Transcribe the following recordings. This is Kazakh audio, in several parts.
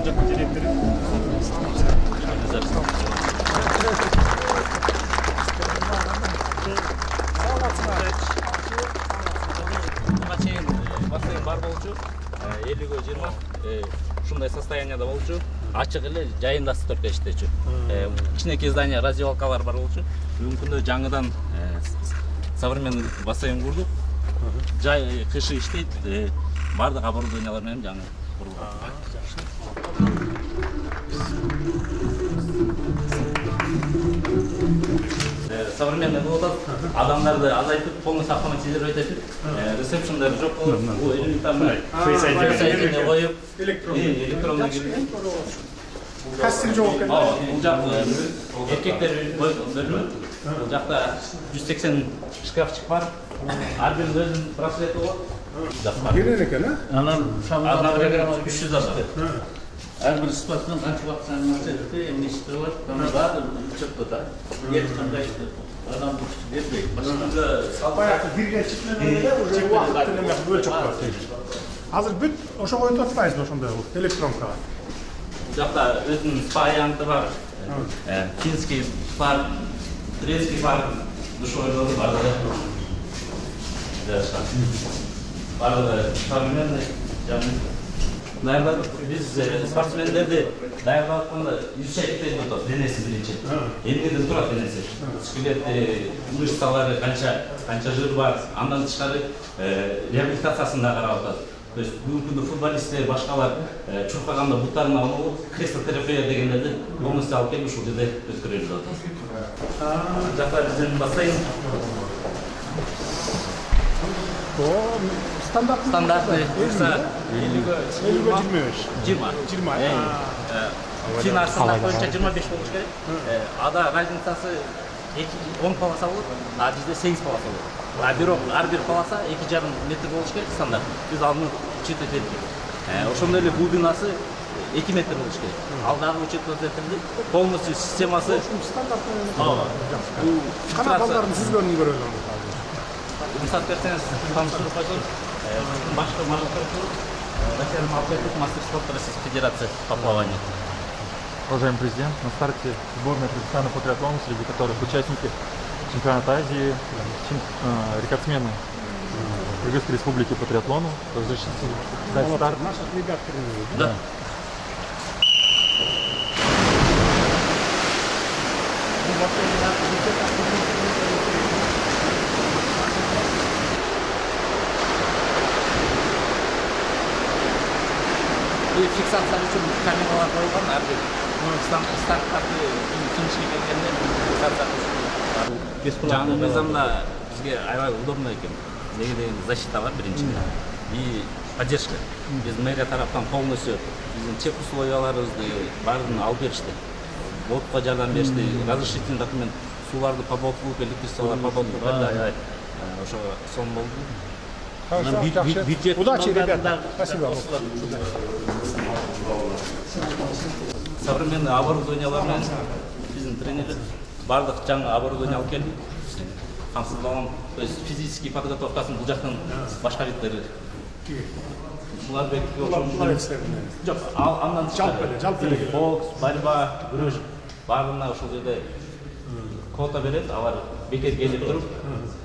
бул жактын директору. Буга чейин бассейн бар болчу, 50-20 ушундай состоянияда болчу. Ачык эле жайында сторт иштечү. Кичинекей здание раздевалкалар бар болчу. Бүгүнкү күндө жаңыдан современный бассейн курдук. Жай кышы иштейт, бардык оборудованиялар менен жаңы курулган. Современный болот, адамдарды азайтып, полностью автоматизировать этип, ресепшндар жок болуп, бул элементарный Face ID коюп, электронный Кастинг жок экен. Бул жак эркектер бөлүнүп, бул жакта 180 шкафчик бар. Ар биринин өзүнүн браслети болот. Келен экен, Анан 300 адам. Ар бир спортсмен канча убакыт заниматься эмне иштеп атат, баары учетто да. Эч кандай адам бербейт. Баягы бирге чиклен эле уже убакыт эме бөлчөк бар. Азыр бүт ошого өтүп атпайсызбы ошондой электронкага? Бул жакта өзүнүн спа янты бар. Финский бар, турецкий бар, душевой бар. Бардыгы современный жаңы. Биз спортсмендерди даярдап атканда изучать атат денеси биринчи. Эмнеден турат денеси? Скелети, мышцалары канча жыр бар, андан тышкары реабилитациясын да карап атат. То есть бүгүнкү күндө футболисттер, башкалар чуркаганда буттарын алып, крестотерапия дегендерди полностью алып келип ушул жерде өткөрүлүп атат. Жакта биздин бассейн стандартный 50-20. Финал стандарт боюнча 25 болуш керек. Ада разницасы 10 полоса болот, а бизде 8 полоса болот. Бирок ар бир полоса 2,5 метр болуш керек стандарт. Биз аны учет этелик. Ошондой эле глубинасы 2 метр болуш керек. Ал дагы учет этилди. Полностью системасы Стандарт. Кана балдардын сүзгөнүн көрөсүң. Рұқсат берсеңіз, таныстырып қойсаңыз, башқы маршруттар Россия Атлетик мастер спорта Российской Федерации по плаванию. Уважаемый президент, на старте сборная Казахстана по триатлону, среди которых участники чемпионата Азии, рекордсмены Кыргызской республики по триатлону. Разрешите дать старт? Наших ребят тренируют. Да. Фиксация үшін камералар қойылған, әрбір старттарды финишке келгенде фиксация үшін. Жаңы мезамда бізге аябай удобно екен. Неге деген защита бар біріншіден. И поддержка. Біз мэрия тараптан полностью біздің чек условияларыбызды барын алып беришти. Отқа жардам беришти, разрешительный документ, суларды по болту, электричестволар по болту берди. Ошо сон болду. Удачи, ребята. Спасибо. Современный оборудованиялар менен биздин тренерлер бардык жаңы оборудование алып келди. Камсыздалган, то есть физический подготовкасын бул жактан башкарыптыр. Булар бекке ошол. Жок, андан жалпы эле. Бокс, борьба, күрөш баарына ошол жерде квота берет, алар бекер келип туруп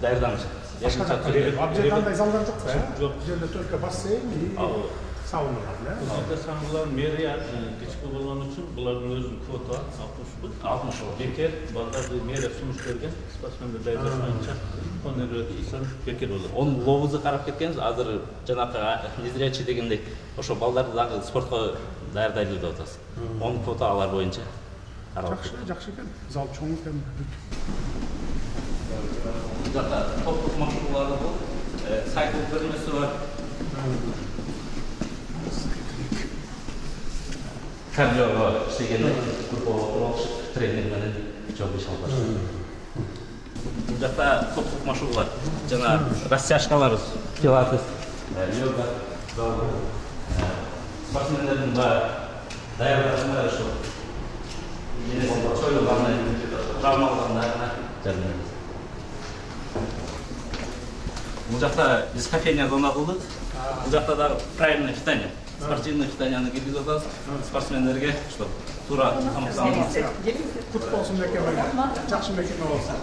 даярданышат. Абже кандай залдар жок да? Жок. Жерде только бассейн и сауна бар, да? Сауналар мэрия кичке болгон үчүн булардын өзүнүн квота 60 бекер балдарды мэрия сунуш берген спортсмендер даярдаш боюнча бекер болот. Онун лобузу карап кеткенбиз, азыр жанакы незрячий дегендей ошо балдарды дагы спортко даярдайлы деп атабыз. Онун квота алар боюнча каралып кетти. Жакшы экен. Зал чоң экен. Жакта топтук машыгуулар болуп, сайкл көрмөсү бар. Кардиого иштегенде группалык тренер менен жолдош алып баштады. Бул жакта топтук машыгуулар, жана растяжкалар, пилатес, йога, спортсмендердин даярдыгында ошо чоюлганы, травма алгандарына жардам берет. Бул жакта биз кофейня зона кылдык. Бул жакта да правильное питание. спортивный питанияны киргизип атабыз. Спортсмендерге чтобы туура тамактанып. Kutlu olsun mekeme. Жақсы mekeme olsun.